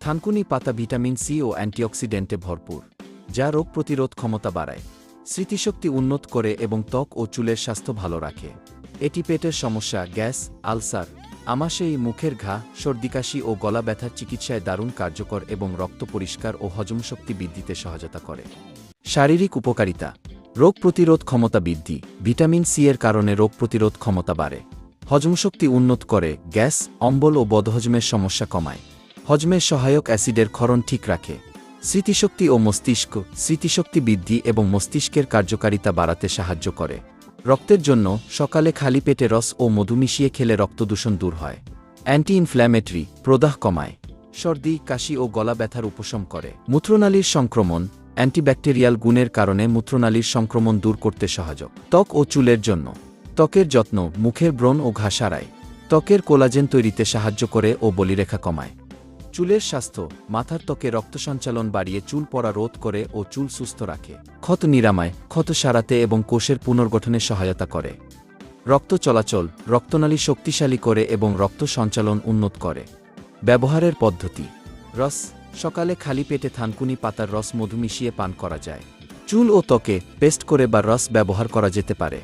থানকুনি পাতা vitamin C ও অ্যান্টিঅক্সিডেন্টে ভরপুর, যা রোগ প্রতিরোধ ক্ষমতা বাড়ায়, স্মৃতিশক্তি উন্নত করে এবং ত্বক ও চুলের স্বাস্থ্য ভালো রাখে। এটি পেটের সমস্যা, গ্যাস, আলসার, আমাশয়, মুখের ঘা, সর্দিকাশি ও গলা ব্যথার চিকিৎসায় দারুণ কার্যকর এবং রক্ত পরিষ্কার ও হজমশক্তি বৃদ্ধিতে সহায়তা করে। শারীরিক উপকারিতা: রোগ প্রতিরোধ ক্ষমতা বৃদ্ধি। ভিটামিন সি এর কারণে রোগ প্রতিরোধ ক্ষমতা বাড়ে, হজমশক্তি উন্নত করে, গ্যাস, অম্বল ও বদহজমের সমস্যা কমায়, হজমের সহায়ক অ্যাসিডের ক্ষরণ ঠিক রাখে, স্মৃতিশক্তি ও মস্তিষ্ক, স্মৃতিশক্তি বৃদ্ধি এবং মস্তিষ্কের কার্যকারিতা বাড়াতে সাহায্য করে। রক্তের জন্য সকালে খালি পেটে রস ও মধু মিশিয়ে খেলে রক্তদূষণ দূর হয়। অ্যান্টি ইনফ্ল্যামেটরি, প্রদাহ কমায়, সর্দি, কাশি ও গলা ব্যথার উপশম করে। মূত্রনালীর সংক্রমণ, অ্যান্টিব্যাকটেরিয়াল গুণের কারণে মূত্রনালীর সংক্রমণ দূর করতে সহায়ক। ত্বক ও চুলের জন্য ত্বকের যত্ন, মুখের ব্রণ ও ঘা সারায়, ত্বকের কোলাজেন তৈরিতে সাহায্য করে ও বলিরেখা কমায়। চুলের স্বাস্থ্য, মাথার ত্বকে রক্ত সঞ্চালন বাড়িয়ে চুল পড়া রোধ করে ও চুল সুস্থ রাখে। ক্ষত নিরাময়, ক্ষত সারাতে এবং কোষের পুনর্গঠনে সহায়তা করে। রক্ত চলাচল, রক্তনালী শক্তিশালী করে এবং রক্ত সঞ্চালন উন্নত করে। ব্যবহারের পদ্ধতি: রস, সকালে খালি পেটে থানকুনি পাতার রস মধু মিশিয়ে পান করা যায়। চুল ও ত্বকে পেস্ট করে বা রস ব্যবহার করা যেতে পারে।